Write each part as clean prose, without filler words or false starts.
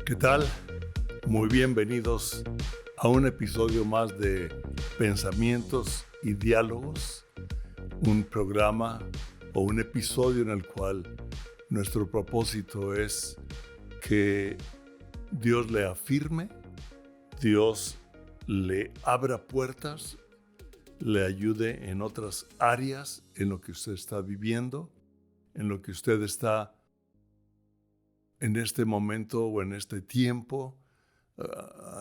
¿Qué tal? Muy bienvenidos a un episodio más de Pensamientos y Diálogos, un programa o un episodio en el cual nuestro propósito es que Dios le afirme, Dios le abra puertas, le ayude en otras áreas en lo que usted está viviendo, en lo que usted está en este momento o en este tiempo,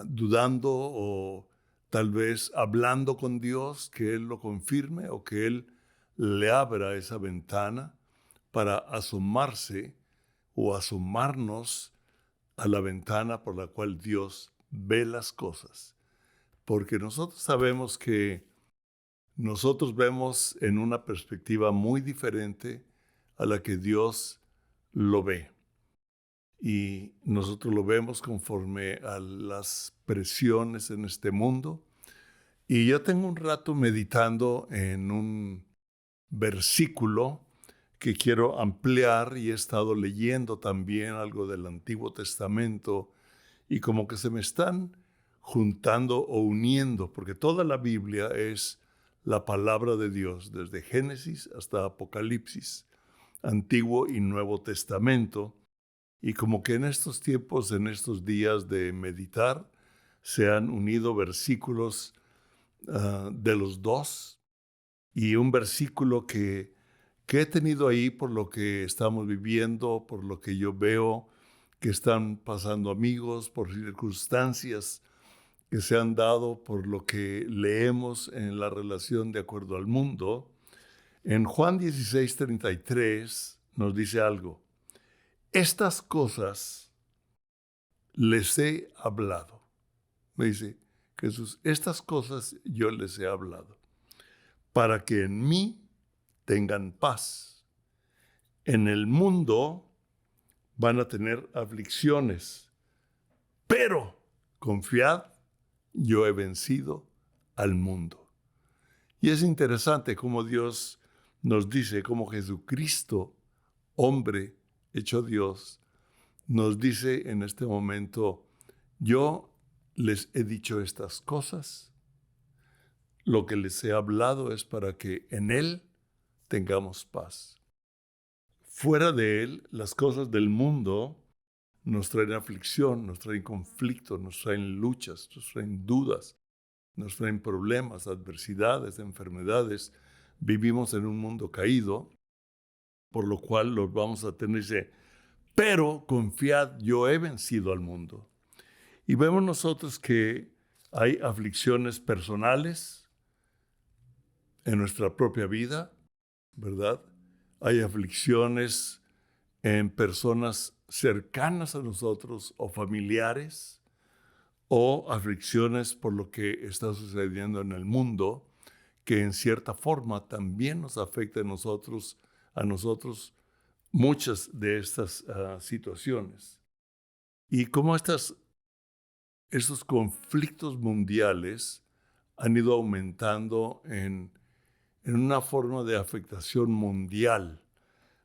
dudando o tal vez hablando con Dios, que Él lo confirme o que Él le abra esa ventana para asomarse o asomarnos a la ventana por la cual Dios ve las cosas. Porque nosotros sabemos que nosotros vemos en una perspectiva muy diferente a la que Dios lo ve. Y nosotros lo vemos conforme a las presiones en este mundo. Y yo tengo un rato meditando en un versículo que quiero ampliar y he estado leyendo también algo del Antiguo Testamento y como que se me están juntando o uniendo, porque toda la Biblia es la palabra de Dios, desde Génesis hasta Apocalipsis, Antiguo y Nuevo Testamento. Y como que en estos tiempos, en estos días de meditar, se han unido versículos de los dos y un versículo que he tenido ahí por lo que estamos viviendo, por lo que yo veo que están pasando amigos, por circunstancias que se han dado, por lo que leemos en la relación de acuerdo al mundo. En Juan 16:33 nos dice algo. Estas cosas les he hablado. Me dice Jesús, estas cosas yo les he hablado, para que en mí tengan paz. En el mundo van a tener aflicciones, pero confiad, yo he vencido al mundo. Y es interesante cómo Dios nos dice, cómo Jesucristo, hombre hecho Dios, nos dice en este momento, yo les he dicho estas cosas, lo que les he hablado es para que en Él tengamos paz. Fuera de Él, las cosas del mundo nos traen aflicción, nos traen conflicto, nos traen luchas, nos traen dudas, nos traen problemas, adversidades, enfermedades. Vivimos en un mundo caído, por lo cual los vamos a tener, dice, pero confiad, yo he vencido al mundo. Y vemos nosotros que hay aflicciones personales en nuestra propia vida, ¿verdad? Hay aflicciones en personas cercanas a nosotros o familiares, o aflicciones por lo que está sucediendo en el mundo, que en cierta forma también nos afecta a nosotros muchas de estas situaciones. Y cómo estos conflictos mundiales han ido aumentando en una forma de afectación mundial.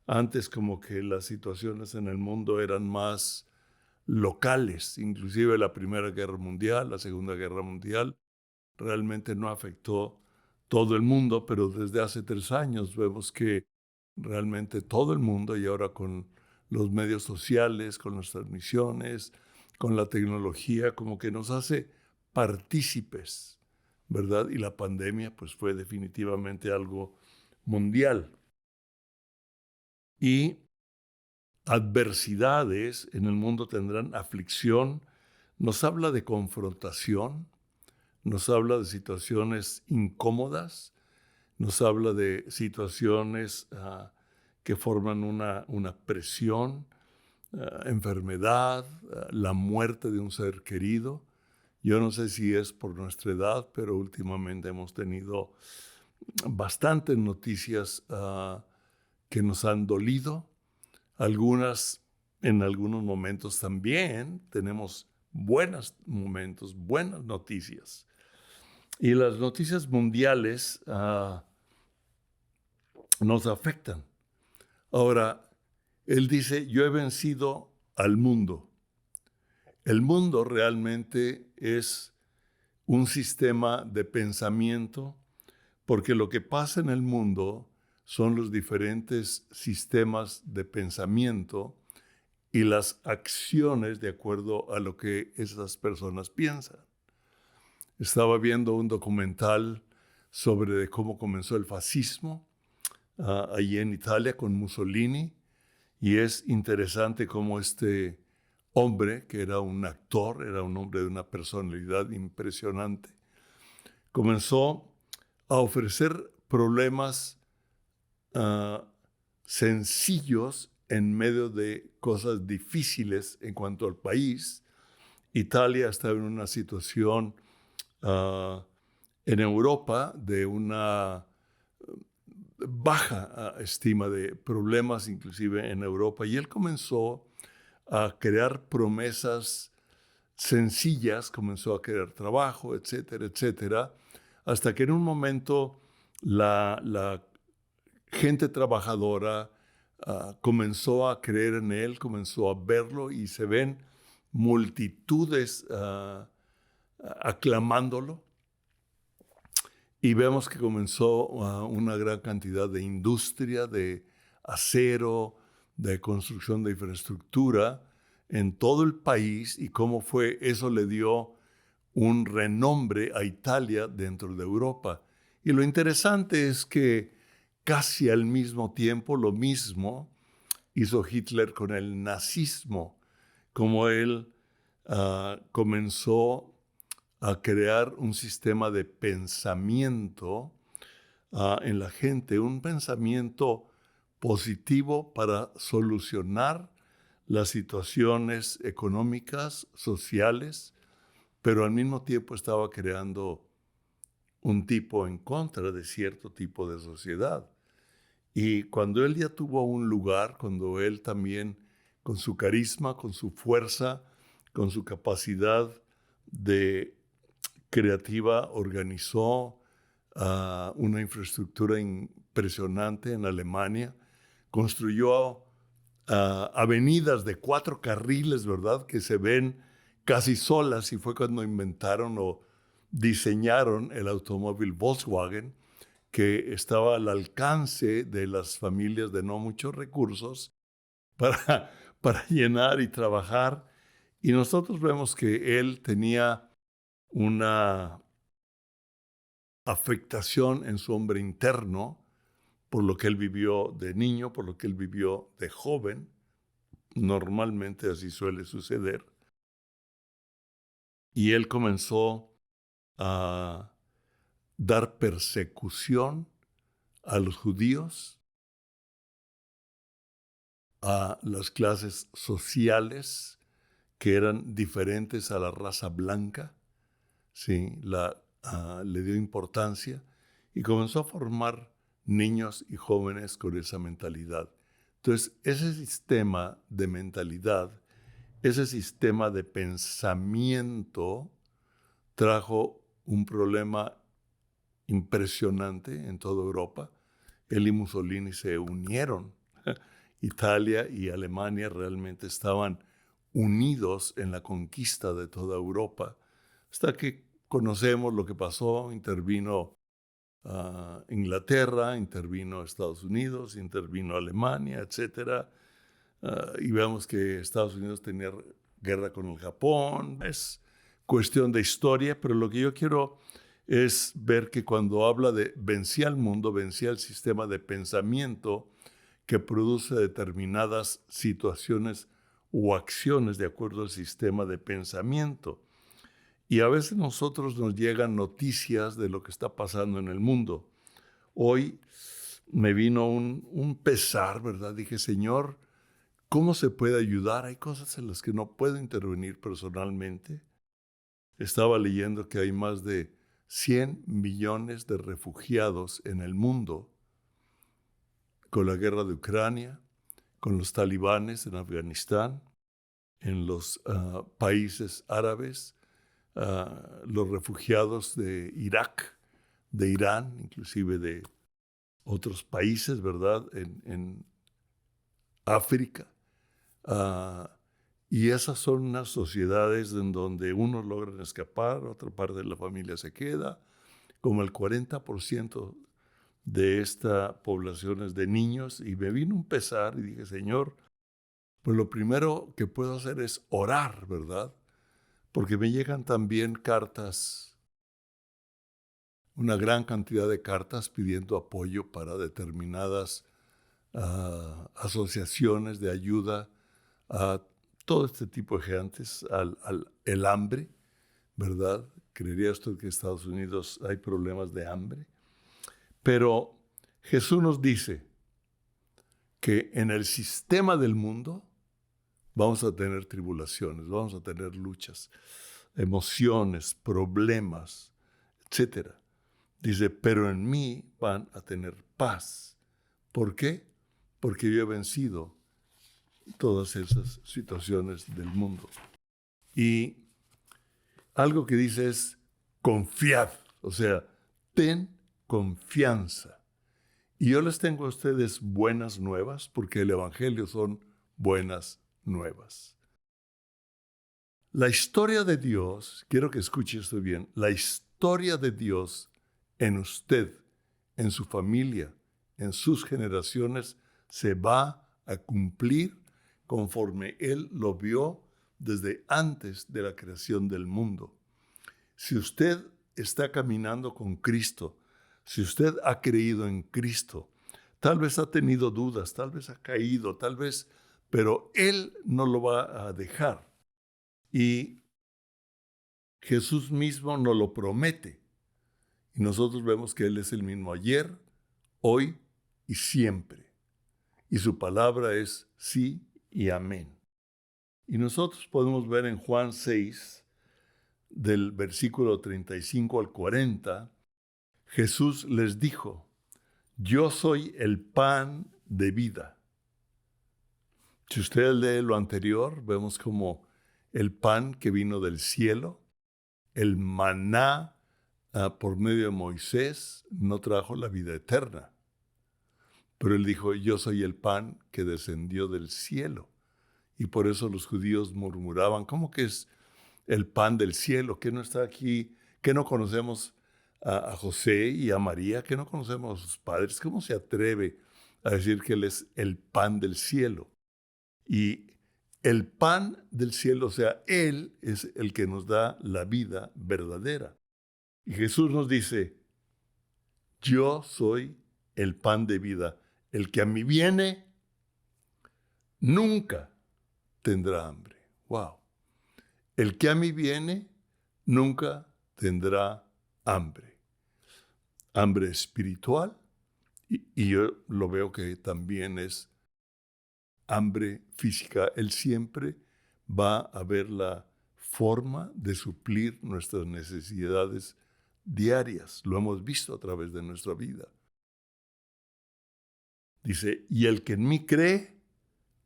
Antes como que las situaciones en el mundo eran más locales, inclusive la Primera Guerra Mundial, la Segunda Guerra Mundial, realmente no afectó todo el mundo, pero desde hace 3 años vemos que realmente todo el mundo, y ahora con los medios sociales, con las transmisiones, con la tecnología, como que nos hace partícipes, ¿verdad? Y la pandemia pues fue definitivamente algo mundial. Y adversidades en el mundo tendrán aflicción, nos habla de confrontación, nos habla de situaciones incómodas, nos habla de situaciones que forman una presión, enfermedad, la muerte de un ser querido. Yo no sé si es por nuestra edad, pero últimamente hemos tenido bastantes noticias que nos han dolido. Algunas, en algunos momentos también, tenemos buenos momentos, buenas noticias. Y las noticias mundiales nos afectan. Ahora, él dice, yo he vencido al mundo. El mundo realmente es un sistema de pensamiento, porque lo que pasa en el mundo son los diferentes sistemas de pensamiento y las acciones de acuerdo a lo que esas personas piensan. Estaba viendo un documental sobre cómo comenzó el fascismo allí en Italia con Mussolini, y es interesante cómo este hombre, que era un actor, era un hombre de una personalidad impresionante, comenzó a ofrecer problemas uh, sencillos en medio de cosas difíciles en cuanto al país. Italia estaba en una situación en Europa de una baja estima de problemas, inclusive en Europa, y él comenzó a crear promesas sencillas, comenzó a crear trabajo, etcétera, etcétera, hasta que en un momento la gente trabajadora comenzó a creer en él, comenzó a verlo, y se ven multitudes aclamándolo. Y vemos que comenzó una gran cantidad de industria, de acero, de construcción de infraestructura en todo el país, y cómo fue, eso le dio un renombre a Italia dentro de Europa. Y lo interesante es que casi al mismo tiempo lo mismo hizo Hitler con el nazismo, como él comenzó a crear un sistema de pensamiento en la gente, un pensamiento positivo para solucionar las situaciones económicas, sociales, pero al mismo tiempo estaba creando un tipo en contra de cierto tipo de sociedad. Y cuando él ya tuvo un lugar, cuando él también, con su carisma, con su fuerza, con su capacidad de creativa, organizó una infraestructura impresionante en Alemania, construyó avenidas de 4 carriles, ¿verdad?, que se ven casi solas, y fue cuando inventaron o diseñaron el automóvil Volkswagen, que estaba al alcance de las familias de no muchos recursos para llenar y trabajar. Y nosotros vemos que él tenía una afectación en su hombre interno por lo que él vivió de niño, por lo que él vivió de joven. Normalmente así suele suceder. Y él comenzó a dar persecución a los judíos, a las clases sociales que eran diferentes a la raza blanca. Sí, le dio importancia y comenzó a formar niños y jóvenes con esa mentalidad. Entonces, ese sistema de mentalidad, ese sistema de pensamiento trajo un problema impresionante en toda Europa. Él y Mussolini se unieron. Italia y Alemania realmente estaban unidos en la conquista de toda Europa, hasta que conocemos lo que pasó. Intervino Inglaterra, intervino Estados Unidos, intervino Alemania, etc. Y vemos que Estados Unidos tenía guerra con el Japón. Es cuestión de historia, pero lo que yo quiero es ver que cuando habla de vencí al mundo, vencí al sistema de pensamiento que produce determinadas situaciones o acciones de acuerdo al sistema de pensamiento. Y a veces nosotros nos llegan noticias de lo que está pasando en el mundo. Hoy me vino un pesar, ¿verdad? Dije, Señor, ¿cómo se puede ayudar? Hay cosas en las que no puedo intervenir personalmente. Estaba leyendo que hay más de 100 millones de refugiados en el mundo con la guerra de Ucrania, con los talibanes en Afganistán, en los países árabes, los refugiados de Irak, de Irán, inclusive de otros países, ¿verdad?, en África. Y esas son unas sociedades en donde unos logran escapar, otra parte de la familia se queda. Como el 40% de esta población es de niños. Y me vino un pesar y dije, Señor, pues lo primero que puedo hacer es orar, ¿verdad? Porque me llegan también cartas, una gran cantidad de cartas pidiendo apoyo para determinadas asociaciones de ayuda a todo este tipo de gentes, el hambre, ¿verdad? ¿Creería usted que en Estados Unidos hay problemas de hambre? Pero Jesús nos dice que en el sistema del mundo vamos a tener tribulaciones, vamos a tener luchas, emociones, problemas, etc. Dice, pero en mí van a tener paz. ¿Por qué? Porque yo he vencido todas esas situaciones del mundo. Y algo que dice es confiad, o sea, ten confianza. Y yo les tengo a ustedes buenas nuevas, porque el Evangelio son buenas nuevas. La historia de Dios, quiero que escuche esto bien, la historia de Dios en usted, en su familia, en sus generaciones, se va a cumplir conforme Él lo vio desde antes de la creación del mundo. Si usted está caminando con Cristo, si usted ha creído en Cristo, tal vez ha tenido dudas, tal vez ha caído, tal vez, pero Él no lo va a dejar. Y Jesús mismo nos lo promete. Y nosotros vemos que Él es el mismo ayer, hoy y siempre. Y su palabra es sí y amén. Y nosotros podemos ver en Juan 6, del versículo 35 al 40, Jesús les dijo, yo soy el pan de vida. Si usted lee lo anterior, vemos como el pan que vino del cielo, el maná por medio de Moisés, no trajo la vida eterna. Pero él dijo, yo soy el pan que descendió del cielo. Y por eso los judíos murmuraban, ¿cómo que es el pan del cielo? ¿Que no está aquí? ¿Que no conocemos a José y a María? ¿Que no conocemos a sus padres? ¿Cómo se atreve a decir que Él es el pan del cielo? Y el pan del cielo, o sea, Él es el que nos da la vida verdadera. Y Jesús nos dice, yo soy el pan de vida. El que a mí viene, nunca tendrá hambre. ¡Wow! El que a mí viene, nunca tendrá hambre. Hambre espiritual, y yo lo veo que también es hambre física. Él siempre va a ver la forma de suplir nuestras necesidades diarias. Lo hemos visto a través de nuestra vida. Dice, y el que en mí cree,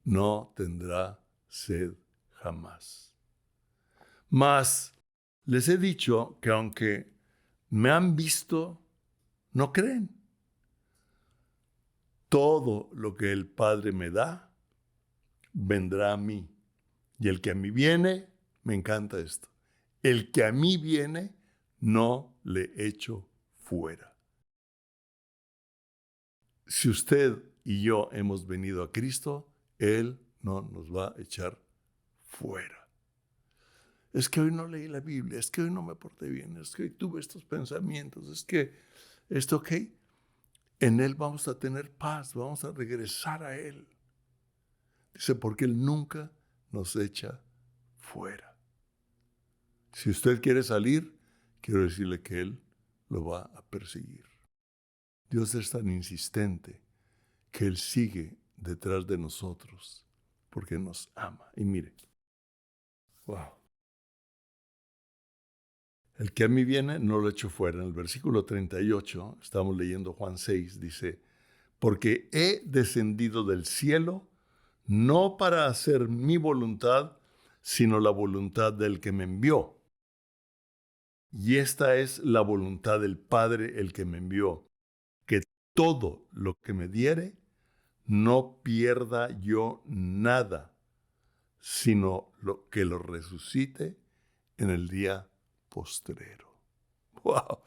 no tendrá sed jamás. Mas les he dicho que aunque me han visto, no creen. Todo lo que el Padre me da, vendrá a mí. Y el que a mí viene, me encanta esto, el que a mí viene, no le echo fuera. Si usted y yo hemos venido a Cristo, Él no nos va a echar fuera. Es que hoy no leí la Biblia, es que hoy no me porté bien, es que hoy tuve estos pensamientos, es que esto, ok, en Él vamos a tener paz, vamos a regresar a Él. Dice, porque Él nunca nos echa fuera. Si usted quiere salir, quiero decirle que Él lo va a perseguir. Dios es tan insistente que Él sigue detrás de nosotros porque nos ama. Y mire, wow. El que a mí viene, no lo echo fuera. En el versículo 38, estamos leyendo Juan 6, dice, porque he descendido del cielo no para hacer mi voluntad, sino la voluntad del que me envió. Y esta es la voluntad del Padre, el que me envió, que todo lo que me diere, no pierda yo nada, sino que lo resucite en el día postrero. ¡Wow!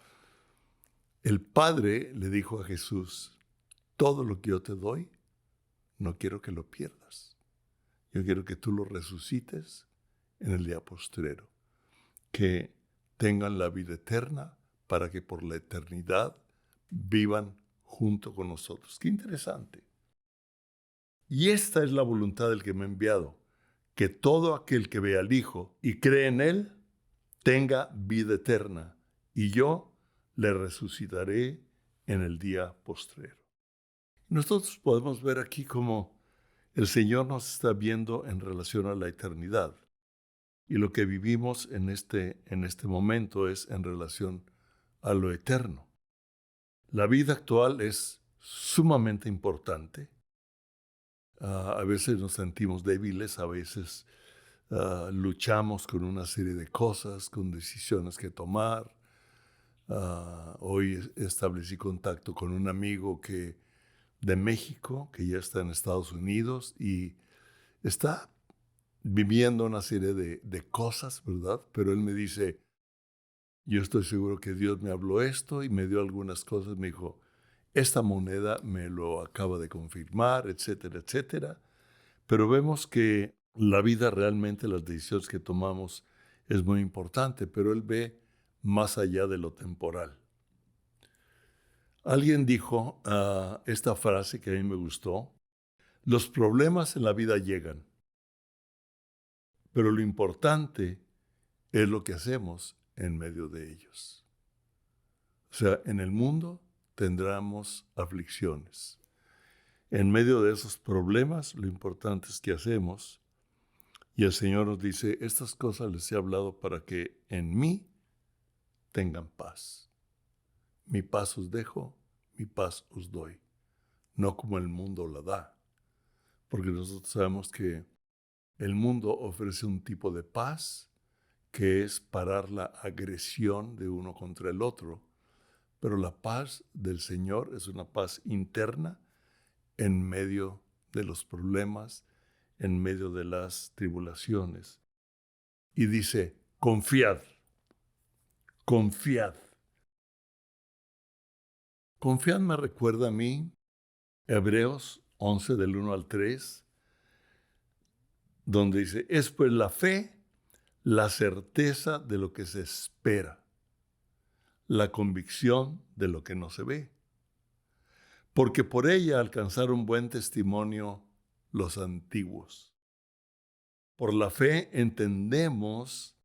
El Padre le dijo a Jesús, todo lo que yo te doy, no quiero que lo pierdas. Yo quiero que tú lo resucites en el día postrero. Que tengan la vida eterna para que por la eternidad vivan junto con nosotros. ¡Qué interesante! Y esta es la voluntad del que me ha enviado, que todo aquel que vea al Hijo y cree en Él, tenga vida eterna, y yo le resucitaré en el día postrero. Nosotros podemos ver aquí cómo el Señor nos está viendo en relación a la eternidad. Y lo que vivimos en este momento es en relación a lo eterno. La vida actual es sumamente importante. A veces nos sentimos débiles, a veces luchamos con una serie de cosas, con decisiones que tomar. Hoy establecí contacto con un amigo de México que ya está en Estados Unidos y está viviendo una serie de cosas, ¿verdad? Pero él me dice, yo estoy seguro que Dios me habló esto y me dio algunas cosas. Me dijo, esta moneda me lo acaba de confirmar, etcétera, etcétera. Pero vemos que la vida realmente, las decisiones que tomamos es muy importante, pero él ve más allá de lo temporal. Alguien dijo esta frase que a mí me gustó, los problemas en la vida llegan, pero lo importante es lo que hacemos en medio de ellos. O sea, en el mundo tendremos aflicciones. En medio de esos problemas, lo importante es qué hacemos. Y el Señor nos dice, estas cosas les he hablado para que en mí tengan paz. Mi paz os dejo, mi paz os doy. No como el mundo la da. Porque nosotros sabemos que el mundo ofrece un tipo de paz que es parar la agresión de uno contra el otro. Pero la paz del Señor es una paz interna en medio de los problemas, en medio de las tribulaciones. Y dice, confiad, confiad. Confiad me recuerda a mí, Hebreos 11 del 1 al 3, donde dice, es pues la fe, la certeza de lo que se espera, la convicción de lo que no se ve. Porque por ella alcanzaron buen testimonio los antiguos. Por la fe entendemos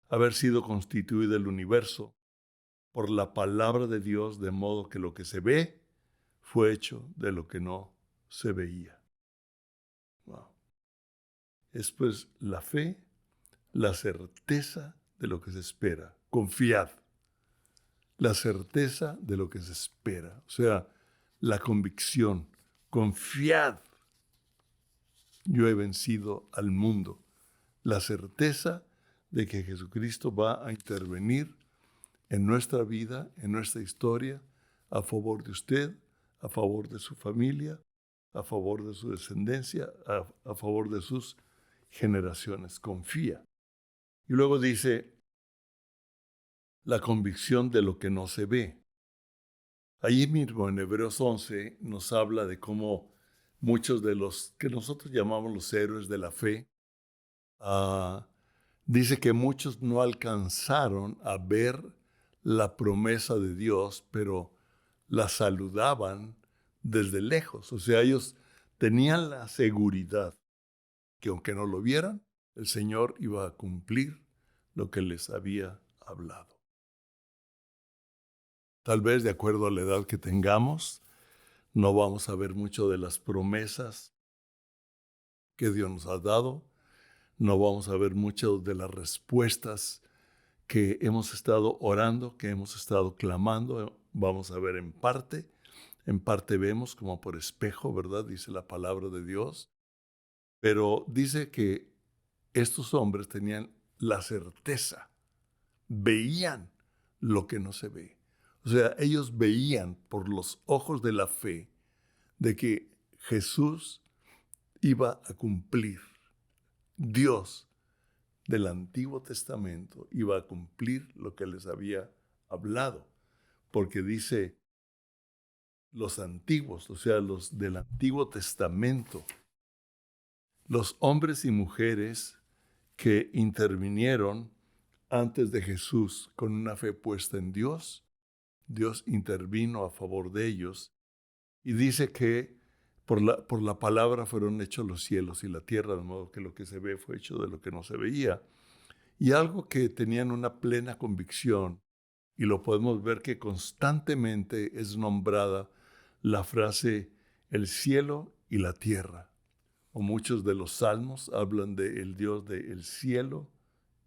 haber sido constituido el universo por la palabra de Dios, de modo que lo que se ve fue hecho de lo que no se veía. Wow. Es pues la fe, la certeza de lo que se espera. Confiad. La certeza de lo que se espera. O sea, la convicción. Confiad. Yo he vencido al mundo. La certeza de que Jesucristo va a intervenir en nuestra vida, en nuestra historia, a favor de usted, a favor de su familia, a favor de su descendencia, a favor de sus generaciones. Confía. Y luego dice, la convicción de lo que no se ve. Allí mismo en Hebreos 11 nos habla de cómo muchos de los que nosotros llamamos los héroes de la fe, dice que muchos no alcanzaron a ver la promesa de Dios, pero la saludaban desde lejos. O sea, ellos tenían la seguridad que aunque no lo vieran, el Señor iba a cumplir lo que les había hablado. Tal vez de acuerdo a la edad que tengamos, no vamos a ver mucho de las promesas que Dios nos ha dado, no vamos a ver mucho de las respuestas que hemos estado orando, que hemos estado clamando, vamos a ver en parte vemos como por espejo, ¿verdad? Dice la palabra de Dios, pero dice que estos hombres tenían la certeza, veían lo que no se ve. O sea, ellos veían por los ojos de la fe de que Jesús iba a cumplir Dios del Antiguo Testamento iba a cumplir lo que les había hablado, porque dice los antiguos, o sea, los del Antiguo Testamento, los hombres y mujeres que intervinieron antes de Jesús con una fe puesta en Dios, Dios intervino a favor de ellos y dice que por la palabra fueron hechos los cielos y la tierra, de modo que lo que se ve fue hecho de lo que no se veía. Y algo que tenían una plena convicción, y lo podemos ver que constantemente es nombrada la frase el cielo y la tierra. O muchos de los salmos hablan del Dios del cielo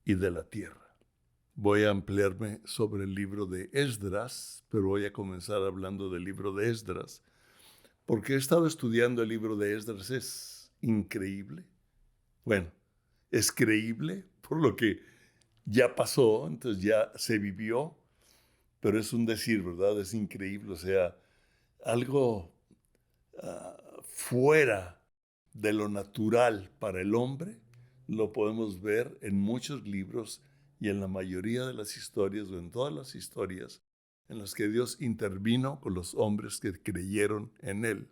y de la tierra. Voy a ampliarme sobre el libro de Esdras, pero voy a comenzar hablando del libro de Esdras, porque he estado estudiando el libro de Esdras. Es increíble. Bueno, es creíble por lo que ya pasó, entonces ya se vivió, pero es un decir, ¿verdad? Es increíble, o sea, algo fuera de lo natural para el hombre, lo podemos ver en muchos libros y en la mayoría de las historias, o en todas las historias, en las que Dios intervino con los hombres que creyeron en Él.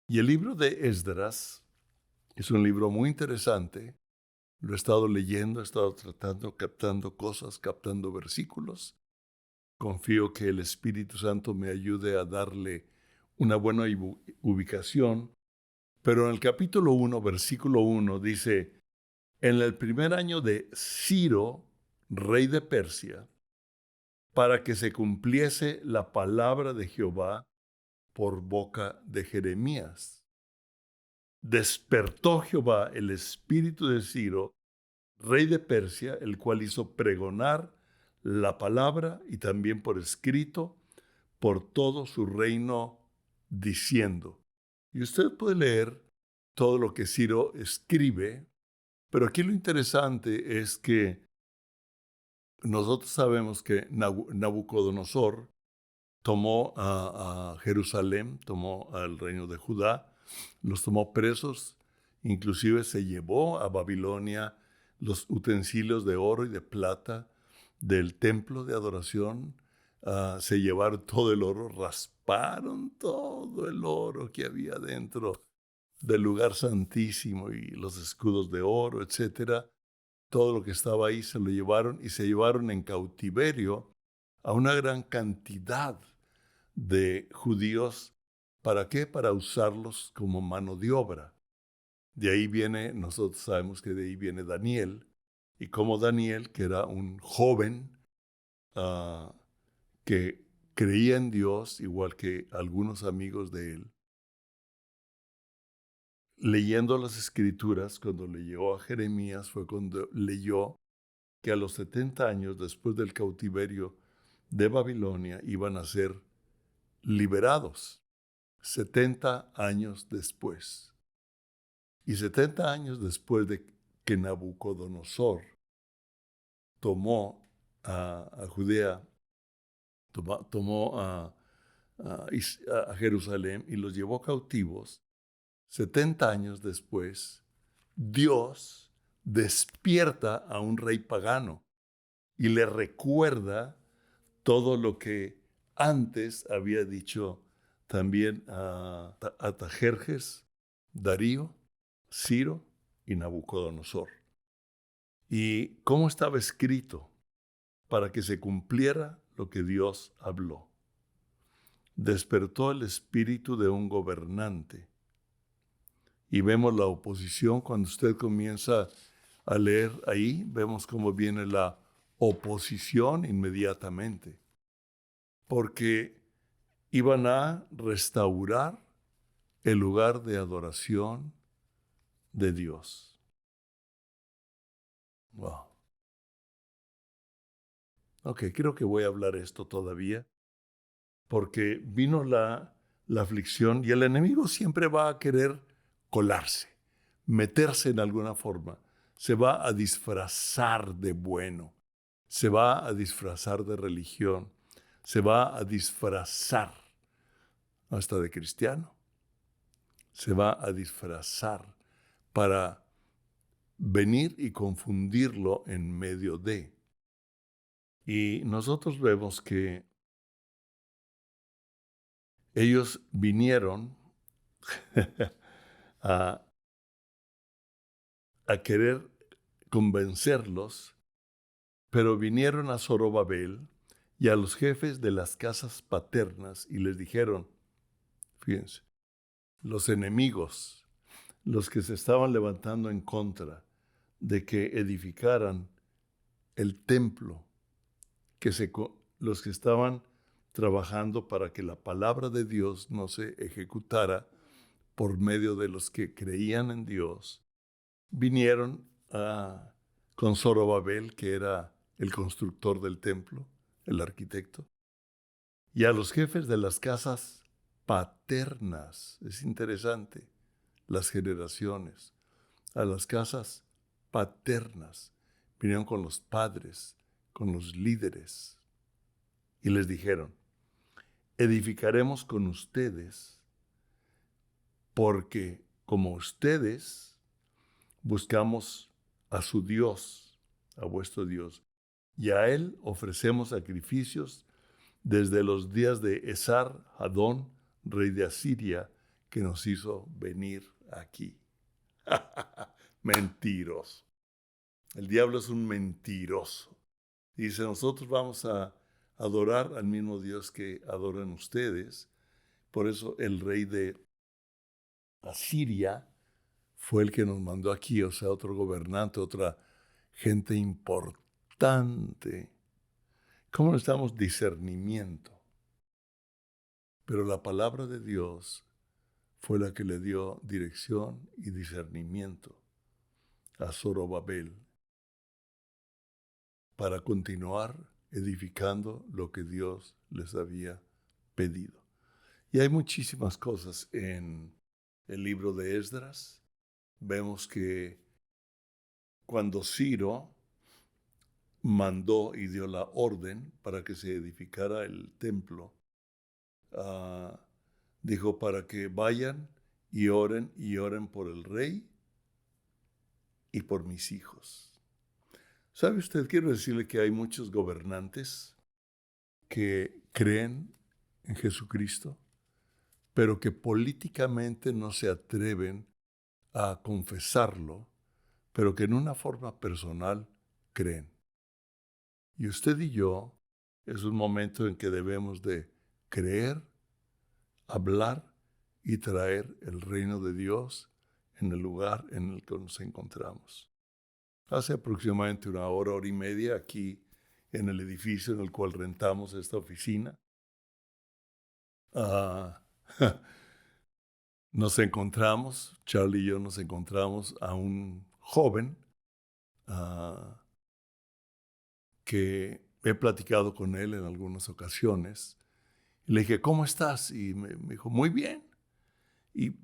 Y el libro de Esdras es un libro muy interesante. Lo he estado leyendo, he estado tratando, captando cosas, captando versículos. Confío que el Espíritu Santo me ayude a darle una buena ubicación. Pero en el capítulo 1, versículo 1, dice, en el primer año de Ciro, rey de Persia, para que se cumpliese la palabra de Jehová por boca de Jeremías. Despertó Jehová el espíritu de Ciro, rey de Persia, el cual hizo pregonar la palabra y también por escrito por todo su reino, diciendo. Y usted puede leer todo lo que Ciro escribe, pero aquí lo interesante es que nosotros sabemos que Nabucodonosor tomó a Jerusalén, tomó al reino de Judá, los tomó presos, inclusive se llevó a Babilonia los utensilios de oro y de plata del templo de adoración, se llevaron todo el oro, rasparon todo el oro que había dentro del lugar santísimo y los escudos de oro, etcétera. Todo lo que estaba ahí se lo llevaron y se llevaron en cautiverio a una gran cantidad de judíos. ¿Para qué? Para usarlos como mano de obra. De ahí viene, nosotros sabemos que de ahí viene Daniel, y como Daniel, que era un joven que creía en Dios, igual que algunos amigos de él, leyendo las Escrituras, cuando le llegó a Jeremías, fue cuando leyó que a los 70 años después del cautiverio de Babilonia iban a ser liberados. 70 años después. Y 70 años después de que Nabucodonosor tomó a Judea, tomó a Jerusalén y los llevó cautivos, 70 años después, Dios despierta a un rey pagano y le recuerda todo lo que antes había dicho también a Artajerjes, Darío, Ciro y Nabucodonosor. Y cómo estaba escrito para que se cumpliera lo que Dios habló. Despertó el espíritu de un gobernante. Y vemos la oposición cuando usted comienza a leer ahí, vemos cómo viene la oposición inmediatamente. Porque iban a restaurar el lugar de adoración de Dios. Wow. Ok, creo que voy a hablar esto todavía, porque vino la aflicción y el enemigo siempre va a querer colarse, meterse en alguna forma. Se va a disfrazar de bueno, se va a disfrazar de religión, se va a disfrazar hasta de cristiano. Se va a disfrazar para venir y confundirlo en medio de. Y nosotros vemos que ellos vinieron a, a querer convencerlos, pero vinieron a Zorobabel y a los jefes de las casas paternas y les dijeron, fíjense, los enemigos, los que se estaban levantando en contra de que edificaran el templo, los que estaban trabajando para que la palabra de Dios no se ejecutara por medio de los que creían en Dios, vinieron con Zorobabel, que era el constructor del templo, el arquitecto, y a los jefes de las casas paternas. Es interesante, las generaciones. A las casas paternas vinieron con los padres, con los líderes, y les dijeron, edificaremos con ustedes porque como ustedes buscamos a su Dios, a vuestro Dios, y a Él ofrecemos sacrificios desde los días de Esar-Hadón, rey de Asiria, que nos hizo venir aquí. Mentiroso. El diablo es un mentiroso. Dice, nosotros vamos a adorar al mismo Dios que adoran ustedes. Por eso el rey de Asiria fue el que nos mandó aquí, o sea, otro gobernante, otra gente importante. ¿Cómo necesitamos discernimiento? Pero la palabra de Dios fue la que le dio dirección y discernimiento a Zorobabel para continuar edificando lo que Dios les había pedido. Y hay muchísimas cosas en el libro de Esdras. Vemos que cuando Ciro mandó y dio la orden para que se edificara el templo, dijo para que vayan y oren por el rey y por mis hijos. ¿Sabe usted? Quiero decirle que hay muchos gobernantes que creen en Jesucristo, pero que políticamente no se atreven a confesarlo, pero que en una forma personal creen. Y usted y yo es un momento en que debemos de creer, hablar y traer el reino de Dios en el lugar en el que nos encontramos. Hace aproximadamente una hora y media, aquí en el edificio en el cual rentamos esta oficina, nos encontramos, Charlie y yo nos encontramos a un joven que he platicado con él en algunas ocasiones. Y le dije, ¿cómo estás? Y me dijo, muy bien. Y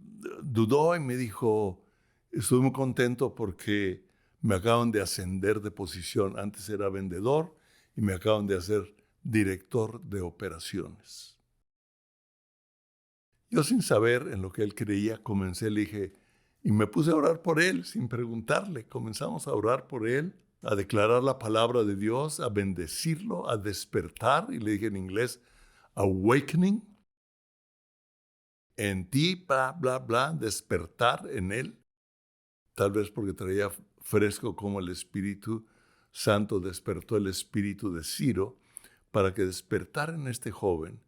dudó y me dijo, estoy muy contento porque me acaban de ascender de posición. Antes era vendedor y me acaban de hacer director de operaciones. Yo, sin saber en lo que él creía, comencé, le dije, y me puse a orar por él sin preguntarle. Comenzamos a orar por él, a declarar la palabra de Dios, a bendecirlo, a despertar. Y le dije en inglés, awakening. En ti, bla, bla, bla, despertar en él. Tal vez porque traía fresco como el Espíritu Santo despertó el espíritu de Ciro para que despertara en este joven.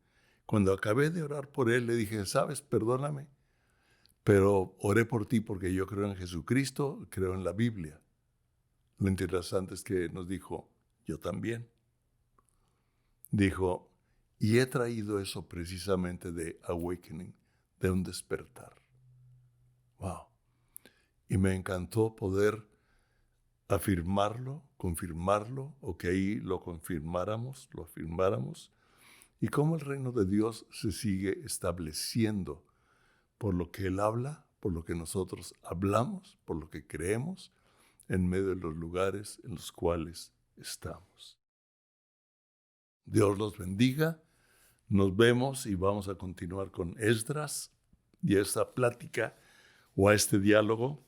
Cuando acabé de orar por él, le dije, sabes, perdóname, pero oré por ti porque yo creo en Jesucristo, creo en la Biblia. Lo interesante es que nos dijo, yo también. Dijo, y he traído eso precisamente de awakening, de un despertar. Wow. Y me encantó poder afirmarlo, confirmarlo, o que ahí lo confirmáramos, lo afirmáramos, y cómo el reino de Dios se sigue estableciendo por lo que Él habla, por lo que nosotros hablamos, por lo que creemos, en medio de los lugares en los cuales estamos. Dios los bendiga. Nos vemos y vamos a continuar con Esdras y esta plática o a este diálogo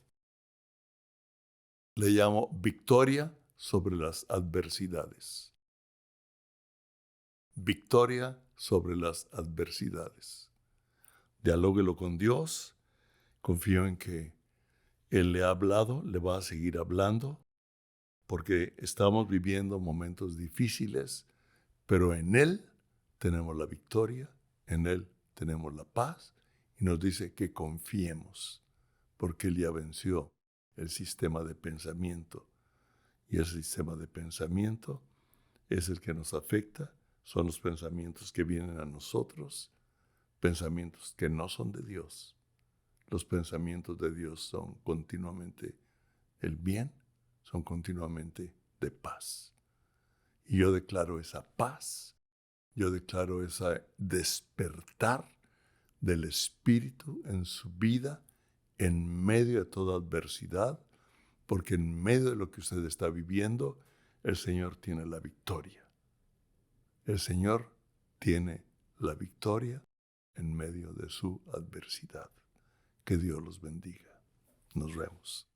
Le llamo victoria sobre las adversidades. Victoria sobre las adversidades. Dialóguelo con Dios. Confío en que Él le ha hablado, le va a seguir hablando, porque estamos viviendo momentos difíciles, pero en Él tenemos la victoria, en Él tenemos la paz, y nos dice que confiemos, porque Él ya venció el sistema de pensamiento. Y ese sistema de pensamiento es el que nos afecta, son los pensamientos que vienen a nosotros, pensamientos que no son de Dios. Los pensamientos de Dios son continuamente el bien, son continuamente de paz. Y yo declaro esa paz, yo declaro ese despertar del Espíritu en su vida en medio de toda adversidad, porque en medio de lo que usted está viviendo, el Señor tiene la victoria. El Señor tiene la victoria en medio de su adversidad. Que Dios los bendiga. Nos vemos.